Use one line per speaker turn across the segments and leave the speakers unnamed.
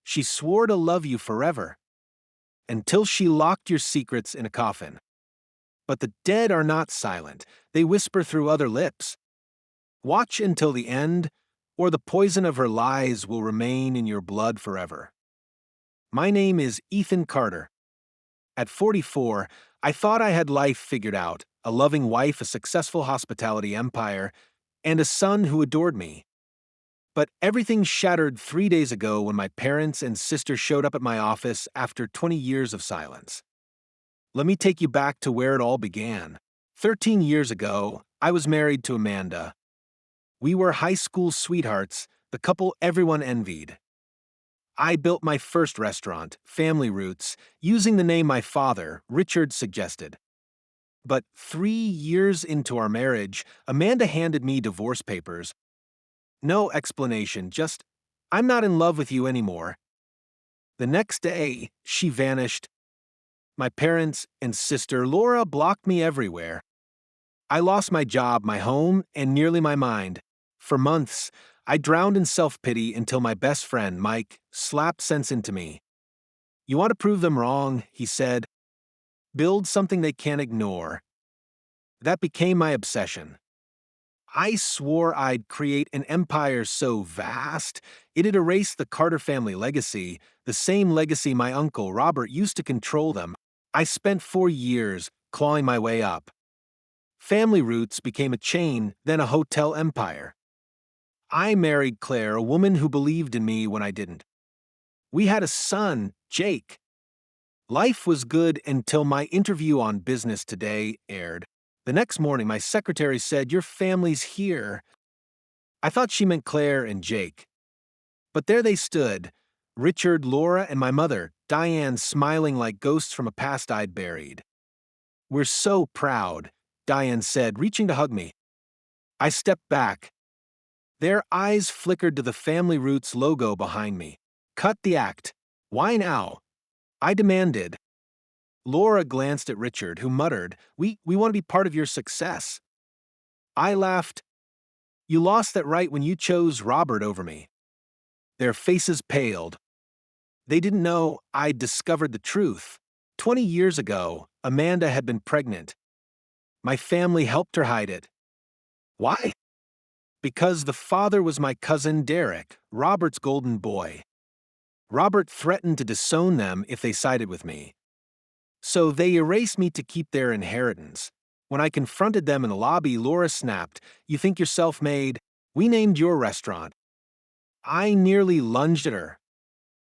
She swore to love you forever, until she locked your secrets in a coffin. But the dead are not silent. They whisper through other lips. Watch until the end, or the poison of her lies will remain in your blood forever. My name is Ethan Carter. At 44, I thought I had life figured out, a loving wife, a successful hospitality empire, and a son who adored me. But everything shattered 3 days ago when my parents and sister showed up at my office after 20 years of silence. Let me take you back to where it all began. 13 years ago, I was married to Amanda. We were high school sweethearts, the couple everyone envied. I built my first restaurant, Family Roots, using the name my father, Richard, suggested. But 3 years into our marriage, Amanda handed me divorce papers. No explanation, just, I'm not in love with you anymore. The next day, she vanished. My parents and sister Laura blocked me everywhere. I lost my job, my home, and nearly my mind. For months, I drowned in self-pity until my best friend, Mike, slapped sense into me. You want to prove them wrong, he said. Build something they can't ignore. That became my obsession. I swore I'd create an empire so vast, it'd erase the Carter family legacy, the same legacy my uncle Robert used to control them. I spent 4 years clawing my way up. Family Roots became a chain, then a hotel empire. I married Claire, a woman who believed in me when I didn't. We had a son, Jake. Life was good until my interview on Business Today aired. The next morning, my secretary said, "Your family's here." I thought she meant Claire and Jake. But there they stood, Richard, Laura, and my mother, Diane, smiling like ghosts from a past I'd buried. "We're so proud," Diane said, reaching to hug me. I stepped back. Their eyes flickered to the Family Roots logo behind me. "Cut the act. Why now?" I demanded. Laura glanced at Richard, who muttered, We want to be part of your success." I laughed. "You lost that right when you chose Robert over me." Their faces paled. They didn't know I'd discovered the truth. 20 years ago, Amanda had been pregnant. My family helped her hide it. Why? Because the father was my cousin Derek, Robert's golden boy. Robert threatened to disown them if they sided with me. So they erased me to keep their inheritance. When I confronted them in the lobby, Laura snapped, "You think you're self-made? We named your restaurant." I nearly lunged at her.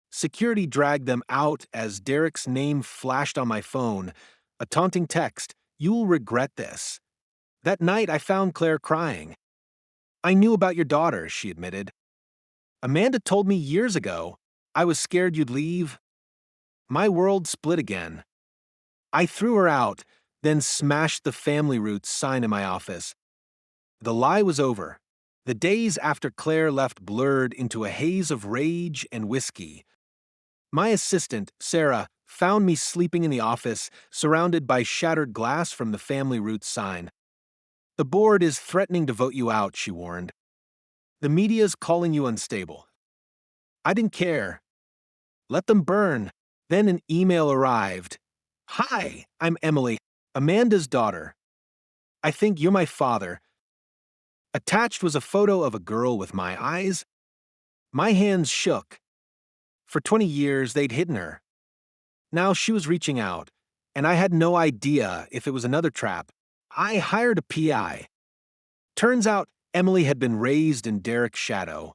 Security dragged them out as Derek's name flashed on my phone, a taunting text, "You'll regret this." That night, I found Claire crying. "I knew about your daughter," she admitted. "Amanda told me years ago. I was scared you'd leave." My world split again. I threw her out, then smashed the Family Roots sign in my office. The lie was over. The days after Claire left blurred into a haze of rage and whiskey. My assistant, Sarah, found me sleeping in the office, surrounded by shattered glass from the Family Roots sign. "The board is threatening to vote you out," she warned. "The media's calling you unstable." I didn't care. Let them burn. Then an email arrived. "Hi, I'm Emily, Amanda's daughter. I think you're my father." Attached was a photo of a girl with my eyes. My hands shook. For 20 years, they'd hidden her. Now she was reaching out, and I had no idea if it was another trap. I hired a PI. Turns out Emily had been raised in Derek's shadow.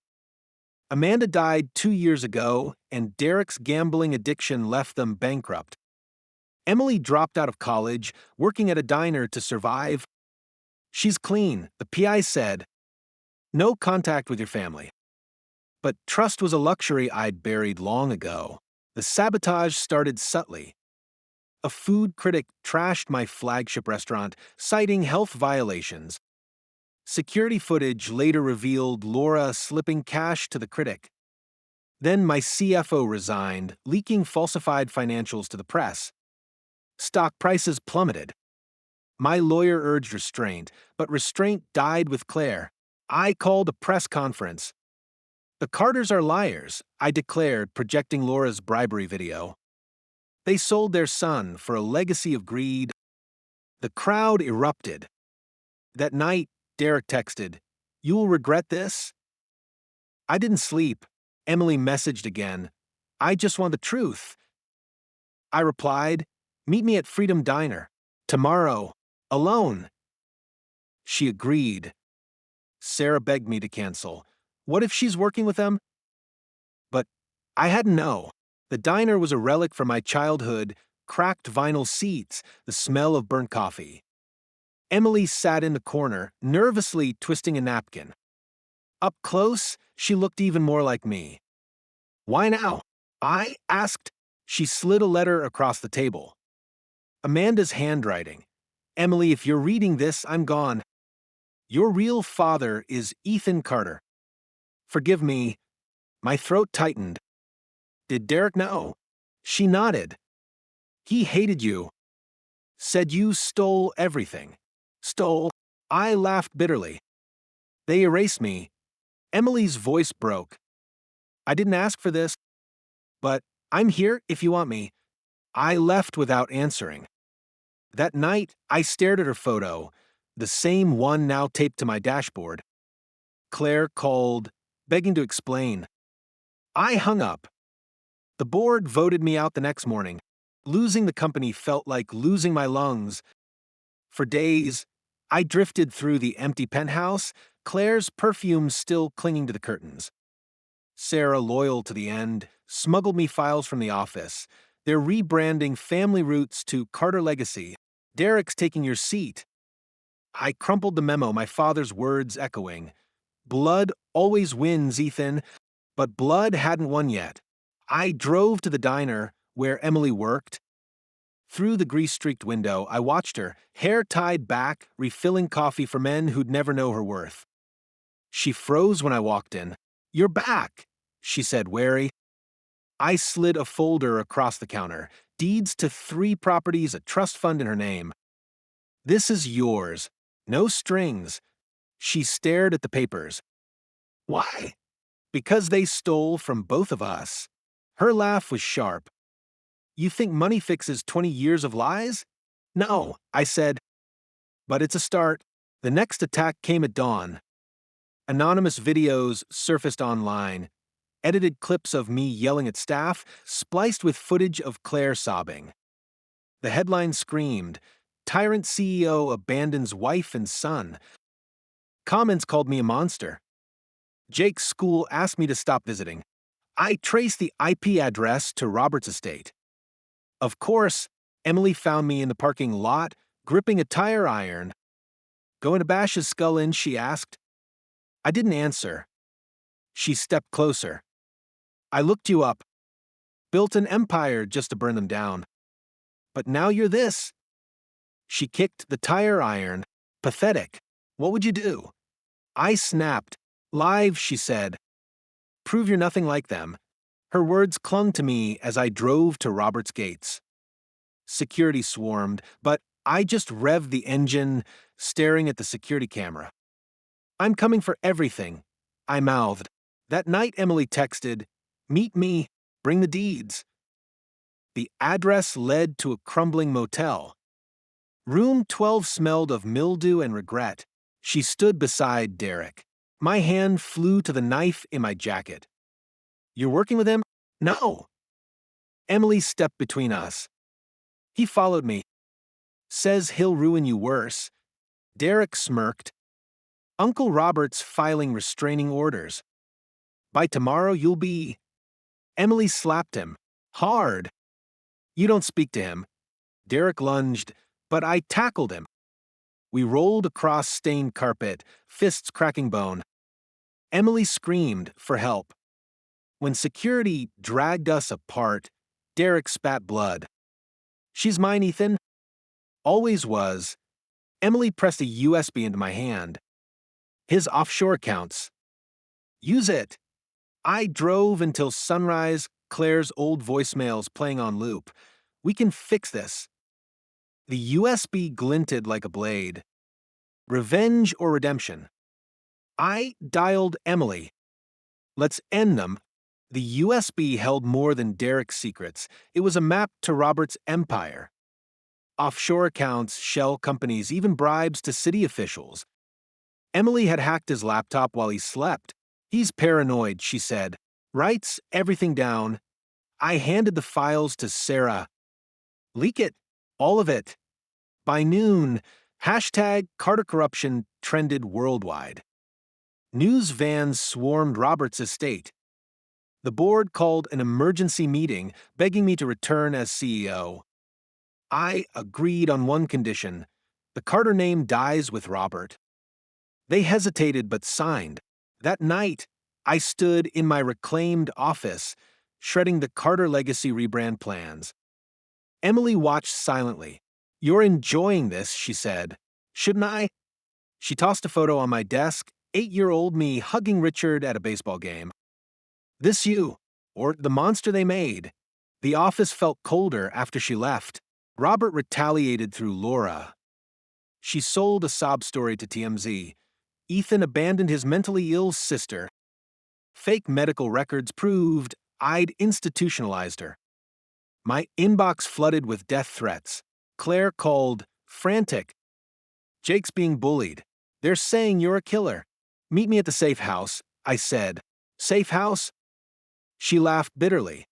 Amanda died 2 years ago, and Derek's gambling addiction left them bankrupt. Emily dropped out of college, working at a diner to survive. "She's clean," the PI said. "No contact with your family." But trust was a luxury I'd buried long ago. The sabotage started subtly. A food critic trashed my flagship restaurant, citing health violations. Security footage later revealed Laura slipping cash to the critic. Then my CFO resigned, leaking falsified financials to the press. Stock prices plummeted. My lawyer urged restraint, but restraint died with Claire. I called a press conference. The Carters are liars, I declared, projecting Laura's bribery video. They sold their son for a legacy of greed. The crowd erupted. That night, Derek texted, "You'll regret this?" I didn't sleep. Emily messaged again, "I just want the truth." I replied, "Meet me at Freedom Diner. Tomorrow. Alone." She agreed. Sarah begged me to cancel. What if she's working with them? But I had to know. The diner was a relic from my childhood, cracked vinyl seats, the smell of burnt coffee. Emily sat in the corner, nervously twisting a napkin. Up close, she looked even more like me. "Why now?" I asked. She slid a letter across the table. Amanda's handwriting. "Emily, if you're reading this, I'm gone. Your real father is Ethan Carter. Forgive me." My throat tightened. "Did Derek know?" She nodded. "He hated you. Said you stole everything." "Stole?" I laughed bitterly. "They erased me." Emily's voice broke. "I didn't ask for this. But I'm here if you want me." I left without answering. That night, I stared at her photo, the same one now taped to my dashboard. Claire called, begging to explain. I hung up. The board voted me out the next morning. Losing the company felt like losing my lungs. For days, I drifted through the empty penthouse, Claire's perfume still clinging to the curtains. Sarah, loyal to the end, smuggled me files from the office. They're rebranding Family Roots to Carter Legacy. "Derek's taking your seat." I crumpled the memo, my father's words echoing. "Blood always wins, Ethan." But blood hadn't won yet. I drove to the diner where Emily worked. Through the grease-streaked window, I watched her, hair tied back, refilling coffee for men who'd never know her worth. She froze when I walked in. "You're back," she said, wary. I slid a folder across the counter. Deeds to 3 properties, a trust fund in her name. "This is yours. No strings." She stared at the papers. "Why?" "Because they stole from both of us." Her laugh was sharp. "You think money fixes 20 years of lies?" "No," I said. "But it's a start." The next attack came at dawn. Anonymous videos surfaced online. Edited clips of me yelling at staff, spliced with footage of Claire sobbing. The headline screamed, "Tyrant CEO abandons wife and son." Comments called me a monster. Jake's school asked me to stop visiting. I traced the IP address to Robert's estate. Of course, Emily found me in the parking lot, gripping a tire iron. "Going to bash his skull in?" she asked. I didn't answer. She stepped closer. "I looked you up. Built an empire just to burn them down. But now you're this." She kicked the tire iron. "Pathetic. What would you do?" I snapped. "Live," she said. "Prove you're nothing like them." Her words clung to me as I drove to Robert's gates. Security swarmed, but I just revved the engine, staring at the security camera. "I'm coming for everything," I mouthed. That night Emily texted, "Meet me, bring the deeds." The address led to a crumbling motel. Room 12 smelled of mildew and regret. She stood beside Derek. My hand flew to the knife in my jacket. "You're working with him?" "No." Emily stepped between us. "He followed me. Says he'll ruin you worse." Derek smirked. "Uncle Robert's filing restraining orders. By tomorrow you'll be—" Emily slapped him. Hard. "You don't speak to him." Derek lunged, but I tackled him. We rolled across stained carpet, fists cracking bone. Emily screamed for help. When security dragged us apart, Derek spat blood. "She's mine, Ethan." "Always was." Emily pressed a USB into my hand. "His offshore accounts." "Use it." I drove until sunrise, Claire's old voicemails playing on loop. "We can fix this." The USB glinted like a blade. Revenge or redemption? I dialed Emily. Let's end them. The USB held more than Derek's secrets. It was a map to Robert's empire. Offshore accounts, shell companies, even bribes to city officials. Emily had hacked his laptop while he slept. He's paranoid, she said. Writes everything down. I handed the files to Sarah. Leak it. All of it. By noon, #Carter corruption trended worldwide. News vans swarmed Robert's estate. The board called an emergency meeting, begging me to return as CEO. I agreed on one condition: the Carter name dies with Robert. They hesitated but signed. That night, I stood in my reclaimed office, shredding the Carter legacy rebrand plans. Emily watched silently. You're enjoying this, she said. Shouldn't I? She tossed a photo on my desk, 8-year-old me hugging Richard at a baseball game. This you, or the monster they made. The office felt colder after she left. Robert retaliated through Laura. She sold a sob story to TMZ. Ethan abandoned his mentally ill sister. Fake medical records proved I'd institutionalized her. My inbox flooded with death threats. Claire called frantic. Jake's being bullied. They're saying you're a killer. Meet me at the safe house, I said. Safe house? She laughed bitterly.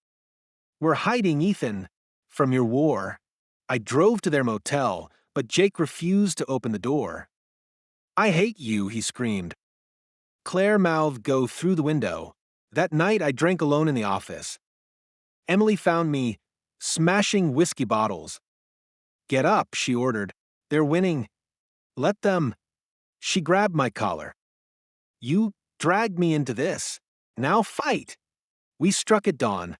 We're hiding Ethan from your war. I drove to their motel, but Jake refused to open the door. I hate you, he screamed. Claire mouthed go through the window. That night I drank alone in the office. Emily found me smashing whiskey bottles. Get up, she ordered. They're winning. Let them. She grabbed my collar. You dragged me into this. Now fight. We struck at dawn.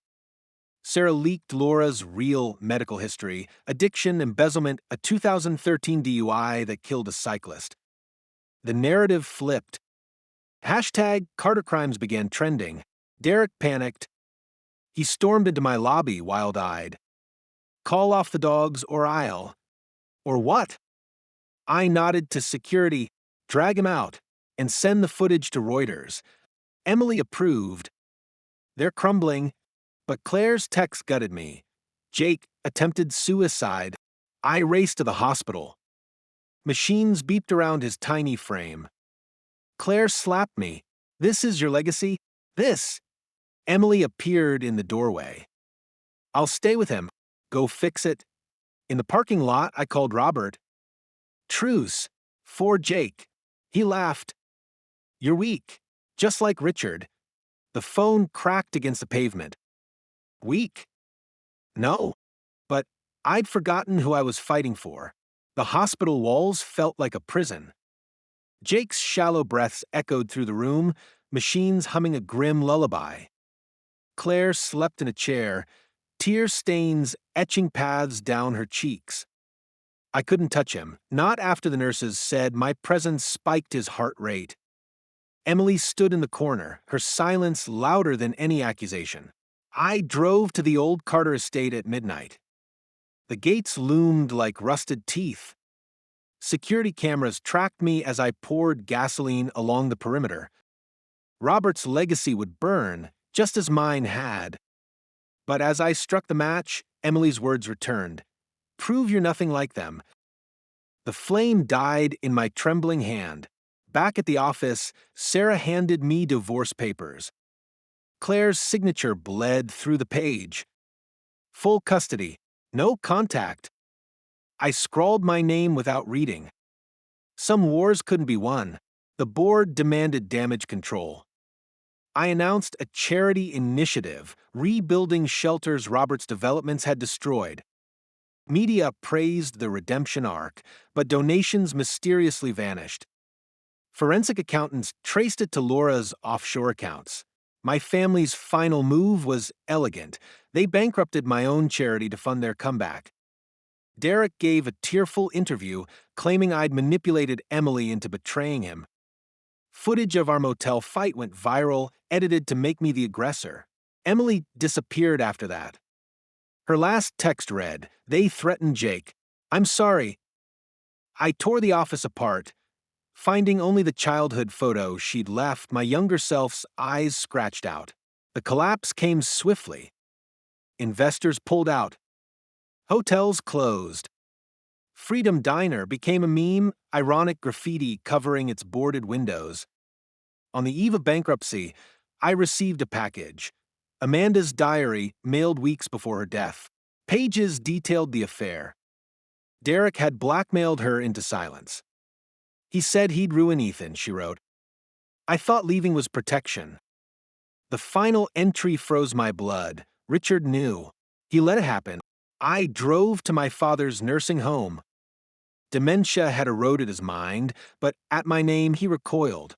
Sarah leaked Laura's real medical history: addiction, embezzlement, a 2013 DUI that killed a cyclist. The narrative flipped. #Carter crimes began trending. Derek panicked. He stormed into my lobby, wild-eyed. Call off the dogs or I'll. Or what? I nodded to security. Drag him out and send the footage to Reuters. Emily approved. They're crumbling, but Claire's text gutted me. Jake attempted suicide. I raced to the hospital. Machines beeped around his tiny frame. Claire slapped me. This is your legacy? This. Emily appeared in the doorway. I'll stay with him. Go fix it. In the parking lot, I called Robert. Truce. For Jake. He laughed. You're weak. Just like Richard. The phone cracked against the pavement. Weak? No. But I'd forgotten who I was fighting for. The hospital walls felt like a prison. Jake's shallow breaths echoed through the room, machines humming a grim lullaby. Claire slept in a chair, tear stains etching paths down her cheeks. I couldn't touch him, not after the nurses said my presence spiked his heart rate. Emily stood in the corner, her silence louder than any accusation. I drove to the old Carter estate at midnight. The gates loomed like rusted teeth. Security cameras tracked me as I poured gasoline along the perimeter. Robert's legacy would burn, just as mine had. But as I struck the match, Emily's words returned. Prove you're nothing like them. The flame died in my trembling hand. Back at the office, Sarah handed me divorce papers. Claire's signature bled through the page. Full custody. No contact. I scrawled my name without reading. Some wars couldn't be won. The board demanded damage control. I announced a charity initiative, rebuilding shelters Robert's developments had destroyed. Media praised the redemption arc, but donations mysteriously vanished. Forensic accountants traced it to Laura's offshore accounts. My family's final move was elegant. They bankrupted my own charity to fund their comeback. Derek gave a tearful interview, claiming I'd manipulated Emily into betraying him. Footage of our motel fight went viral, edited to make me the aggressor. Emily disappeared after that. Her last text read, "They threatened Jake. I'm sorry." I tore the office apart. Finding only the childhood photo she'd left, my younger self's eyes scratched out. The collapse came swiftly. Investors pulled out. Hotels closed. Freedom Diner became a meme, ironic graffiti covering its boarded windows. On the eve of bankruptcy, I received a package. Amanda's diary, mailed weeks before her death. Pages detailed the affair. Derek had blackmailed her into silence. He said he'd ruin Ethan, she wrote. I thought leaving was protection. The final entry froze my blood. Richard knew. He let it happen. I drove to my father's nursing home. Dementia had eroded his mind, but at my name he recoiled.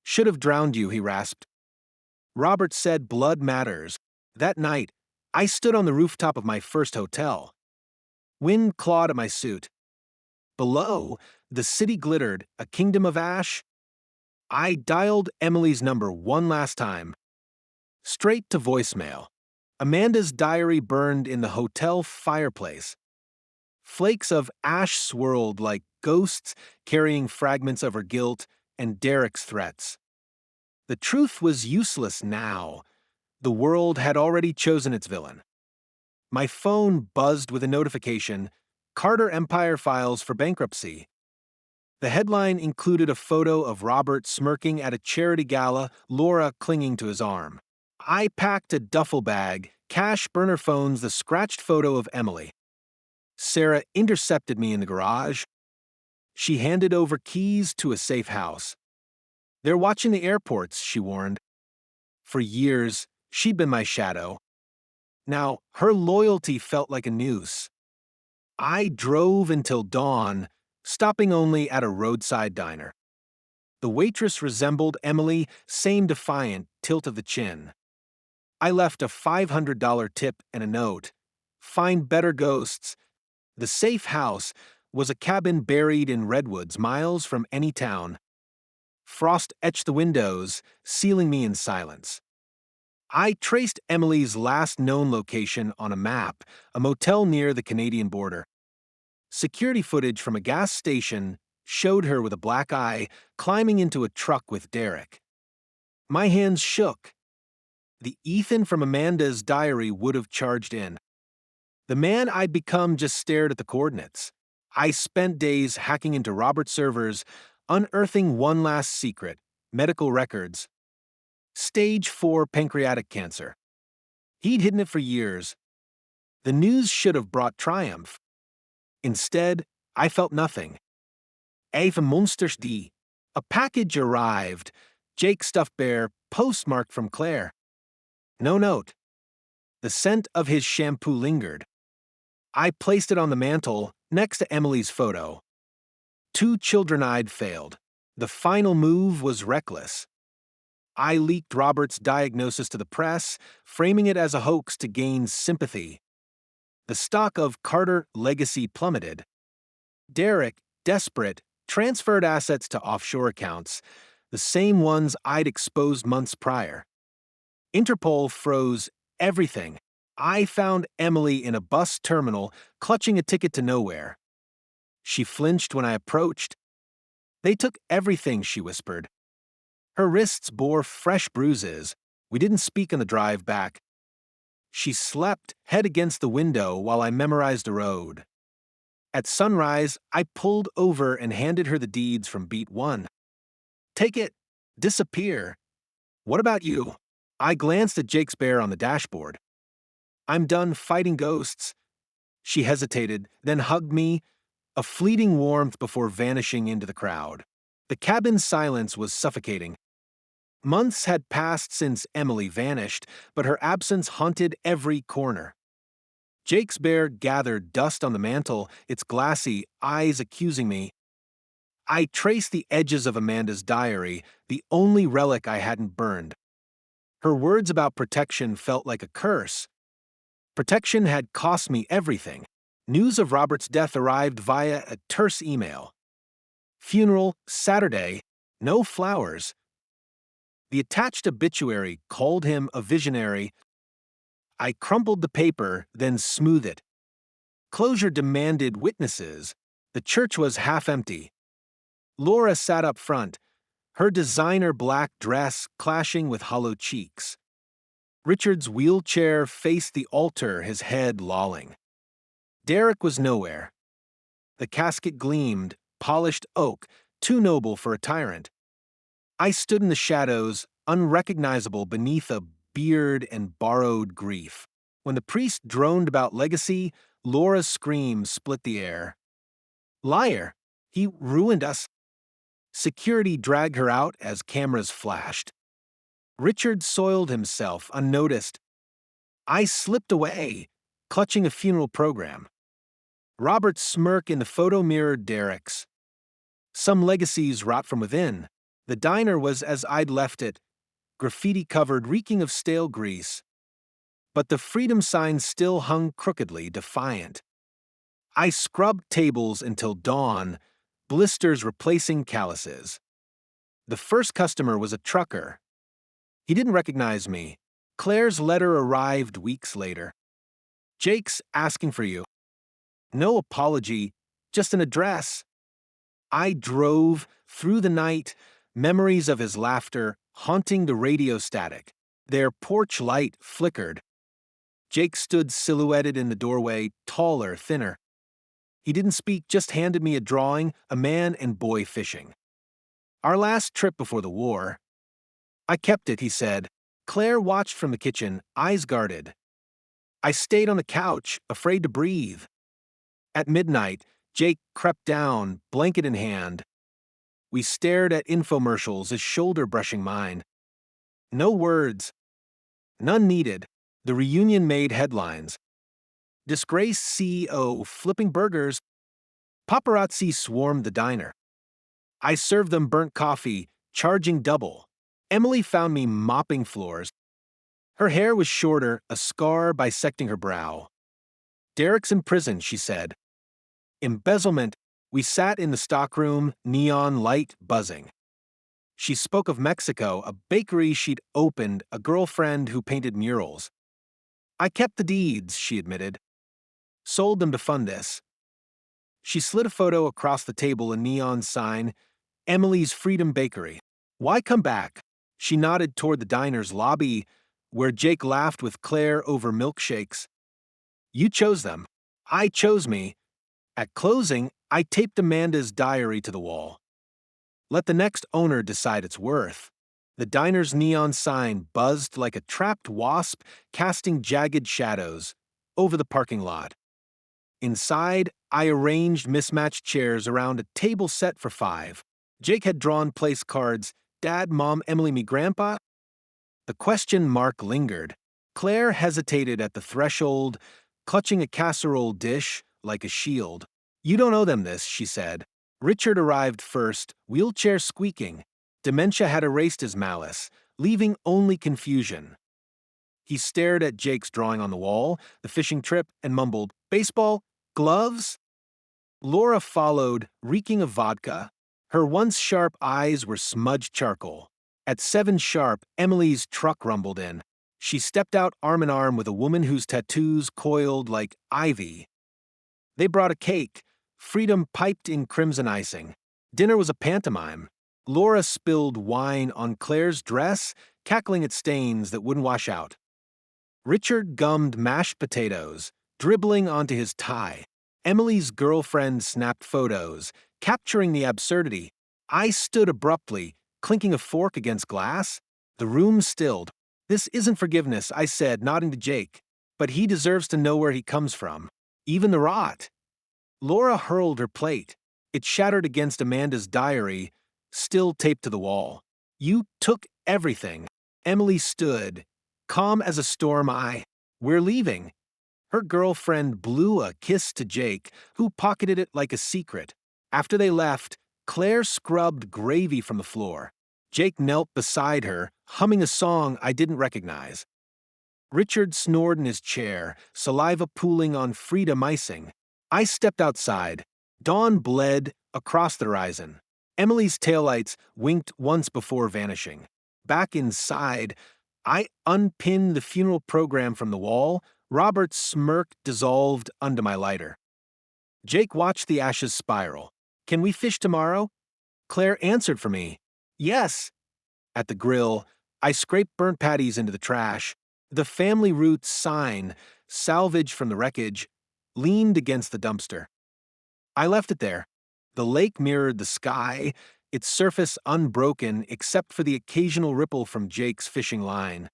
Should have drowned you, he rasped. Robert said blood matters. That night, I stood on the rooftop of my first hotel. Wind clawed at my suit. Below, the city glittered, a kingdom of ash. I dialed Emily's number one last time. Straight to voicemail. Amanda's diary burned in the hotel fireplace. Flakes of ash swirled like ghosts carrying fragments of her guilt and Derek's threats. The truth was useless now. The world had already chosen its villain. My phone buzzed with a notification, Carter Empire files for bankruptcy. The headline included a photo of Robert smirking at a charity gala, Laura clinging to his arm. I packed a duffel bag, cash, burner phones, the scratched photo of Emily. Sarah intercepted me in the garage. She handed over keys to a safe house. They're watching the airports, she warned. For years, she'd been my shadow. Now, her loyalty felt like a noose. I drove until dawn, stopping only at a roadside diner. The waitress resembled Emily, same defiant tilt of the chin. I left a $500 tip and a note. Find better ghosts. The safe house was a cabin buried in redwoods miles from any town. Frost etched the windows, sealing me in silence. I traced Emily's last known location on a map, a motel near the Canadian border. Security footage from a gas station showed her with a black eye climbing into a truck with Derek. My hands shook. The Ethan from Amanda's diary would have charged in. The man I'd become just stared at the coordinates. I spent days hacking into Robert's servers, unearthing one last secret, medical records. Stage 4 pancreatic cancer. He'd hidden it for years. The news should have brought triumph. Instead, I felt nothing. Even monsters die. A package arrived. Jake stuffed bear, postmarked from Claire. No note. The scent of his shampoo lingered. I placed it on the mantel, next to Emily's photo. 2 children I'd failed. The final move was reckless. I leaked Robert's diagnosis to the press, framing it as a hoax to gain sympathy. The stock of Carter legacy plummeted. Derek, desperate, transferred assets to offshore accounts, the same ones I'd exposed months prior. Interpol froze everything. I found Emily in a bus terminal, clutching a ticket to nowhere. She flinched when I approached. They took everything, she whispered. Her wrists bore fresh bruises. We didn't speak on the drive back. She slept, head against the window, while I memorized a road. At sunrise, I pulled over and handed her the deeds from Beat 1. Take it. Disappear. What about you? I glanced at Jake's bear on the dashboard. I'm done fighting ghosts. She hesitated, then hugged me, a fleeting warmth before vanishing into the crowd. The cabin's silence was suffocating. Months had passed since Emily vanished, but her absence haunted every corner. Jake's bear gathered dust on the mantel, its glassy eyes accusing me. I traced the edges of Amanda's diary, the only relic I hadn't burned. Her words about protection felt like a curse. Protection had cost me everything. News of Robert's death arrived via a terse email. Funeral, Saturday, no flowers. The attached obituary called him a visionary. I crumpled the paper, then smoothed it. Closure demanded witnesses. The church was half empty. Laura sat up front, her designer black dress clashing with hollow cheeks. Richard's wheelchair faced the altar, his head lolling. Derek was nowhere. The casket gleamed, polished oak, too noble for a tyrant. I stood in the shadows, unrecognizable beneath a beard and borrowed grief. When the priest droned about legacy, Laura's scream split the air. Liar! He ruined us. Security dragged her out as cameras flashed. Richard soiled himself, unnoticed. I slipped away, clutching a funeral program. Robert's smirk in the photo mirrored Derek's. Some legacies rot from within. The diner was as I'd left it, graffiti-covered, reeking of stale grease. But the freedom sign still hung crookedly, defiant. I scrubbed tables until dawn, blisters replacing calluses. The first customer was a trucker. He didn't recognize me. Claire's letter arrived weeks later. Jake's asking for you. No apology, just an address. I drove through the night, memories of his laughter haunting the radio static. Their porch light flickered. Jake stood silhouetted in the doorway, taller, thinner. He didn't speak, just handed me a drawing, a man and boy fishing. Our last trip before the war. I kept it, he said. Claire watched from the kitchen, eyes guarded. I stayed on the couch, afraid to breathe. At midnight, Jake crept down, blanket in hand. We stared at infomercials, his shoulder brushing mine. No words. None needed. The reunion made headlines. Disgraced CEO flipping burgers. Paparazzi swarmed the diner. I served them burnt coffee, charging double. Emily found me mopping floors. Her hair was shorter, a scar bisecting her brow. Derek's in prison, she said. Embezzlement. We sat in the stockroom, neon light buzzing. She spoke of Mexico, a bakery she'd opened, a girlfriend who painted murals. I kept the deeds, she admitted. Sold them to fund this. She slid a photo across the table, a neon sign, Emily's Freedom Bakery. Why come back? She nodded toward the diner's lobby, where Jake laughed with Claire over milkshakes. You chose them. I chose me. At closing, I taped Amanda's diary to the wall. Let the next owner decide its worth. The diner's neon sign buzzed like a trapped wasp, casting jagged shadows over the parking lot. Inside, I arranged mismatched chairs around a table set for 5. Jake had drawn place cards, Dad, Mom, Emily, me, Grandpa. The question mark lingered. Claire hesitated at the threshold, clutching a casserole dish like a shield. You don't owe them this, she said. Richard arrived first, wheelchair squeaking. Dementia had erased his malice, leaving only confusion. He stared at Jake's drawing on the wall, the fishing trip, and mumbled, baseball? Gloves? Laura followed, reeking of vodka. Her once sharp eyes were smudged charcoal. At 7 sharp, Emily's truck rumbled in. She stepped out arm in arm with a woman whose tattoos coiled like ivy. They brought a cake. Freedom piped in crimson icing. Dinner was a pantomime. Laura spilled wine on Claire's dress, cackling at stains that wouldn't wash out. Richard gummed mashed potatoes, dribbling onto his tie. Emily's girlfriend snapped photos, capturing the absurdity. I stood abruptly, clinking a fork against glass. The room stilled. This isn't forgiveness, I said, nodding to Jake. But he deserves to know where he comes from. Even the rot. Laura hurled her plate. It shattered against Amanda's diary, still taped to the wall. You took everything. Emily stood, calm as a storm. We're leaving. Her girlfriend blew a kiss to Jake, who pocketed it like a secret. After they left, Claire scrubbed gravy from the floor. Jake knelt beside her, humming a song I didn't recognize. Richard snored in his chair, saliva pooling on freedom icing. I stepped outside. Dawn bled across the horizon. Emily's taillights winked once before vanishing. Back inside, I unpinned the funeral program from the wall. Robert's smirk dissolved under my lighter. Jake watched the ashes spiral. Can we fish tomorrow? Claire answered for me. Yes. At the grill, I scraped burnt patties into the trash. The family roots sign, salvaged from the wreckage, leaned against the dumpster. I left it there. The lake mirrored the sky, its surface unbroken except for the occasional ripple from Jake's fishing line.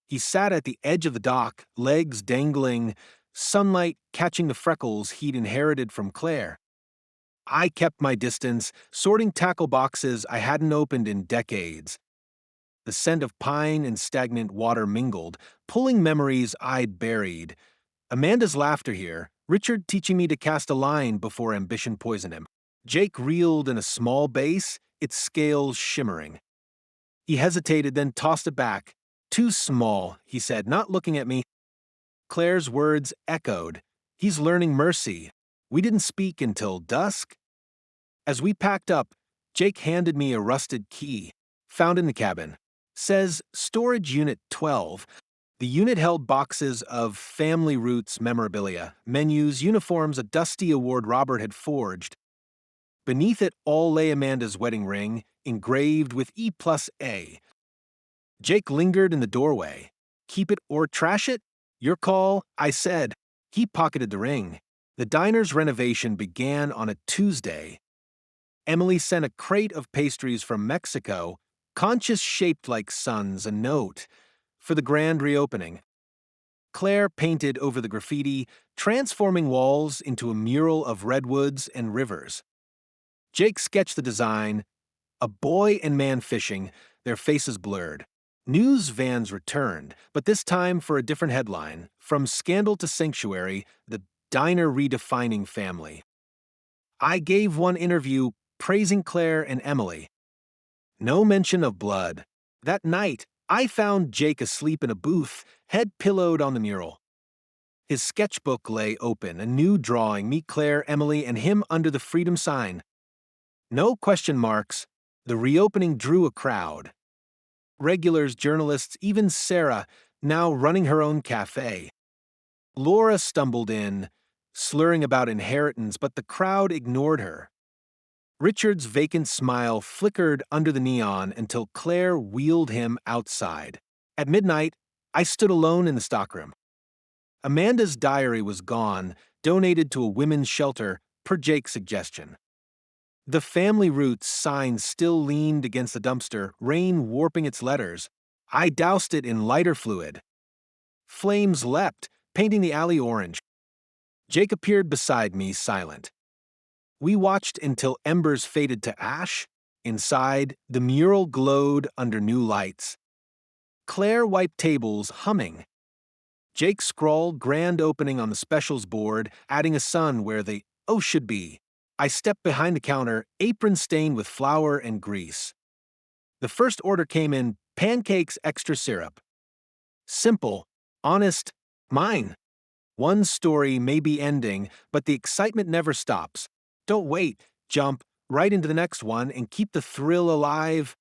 He sat at the edge of the dock, legs dangling, sunlight catching the freckles he'd inherited from Claire. I kept my distance, sorting tackle boxes I hadn't opened in decades. The scent of pine and stagnant water mingled, pulling memories I'd buried. Amanda's laughter here, Richard teaching me to cast a line before ambition poisoned him. Jake reeled in a small bass, its scales shimmering. He hesitated, then tossed it back. Too small, he said, not looking at me. Claire's words echoed. He's learning mercy. We didn't speak until dusk. As we packed up, Jake handed me a rusted key, found in the cabin. Says Storage Unit 12. The unit held boxes of family roots memorabilia, menus, uniforms a dusty award Robert had forged. Beneath it all lay Amanda's wedding ring, engraved with E+A. Jake lingered in the doorway. Keep it or trash it? Your call, I said. He pocketed the ring. The diner's renovation began on a Tuesday. Emily sent a crate of pastries from Mexico, conchs shaped like suns, a note for the grand reopening. Claire painted over the graffiti, transforming walls into a mural of redwoods and rivers. Jake sketched the design, a boy and man fishing, their faces blurred. News vans returned, but this time for a different headline. From Scandal to Sanctuary, the diner redefining family. I gave one interview praising Claire and Emily. No mention of blood. That night, I found Jake asleep in a booth, head pillowed on the mural. His sketchbook lay open, a new drawing, me, Claire, Emily, and him under the freedom sign. No question marks. The reopening drew a crowd. Regulars, journalists, even Sarah, now running her own cafe. Laura stumbled in, slurring about inheritance, but the crowd ignored her. Richard's vacant smile flickered under the neon until Claire wheeled him outside. At midnight, I stood alone in the stockroom. Amanda's diary was gone, donated to a women's shelter, per Jake's suggestion. The family roots sign still leaned against the dumpster, rain warping its letters. I doused it in lighter fluid. Flames leapt, painting the alley orange. Jake appeared beside me, silent. We watched until embers faded to ash. Inside, the mural glowed under new lights. Claire wiped tables, humming. Jake scrawled grand opening on the specials board, adding a sun where the O should be. I stepped behind the counter, apron stained with flour and grease. The first order came in, pancakes extra syrup. Simple, honest, mine. One story may be ending, but the excitement never stops. Don't wait, jump right into the next one and keep the thrill alive.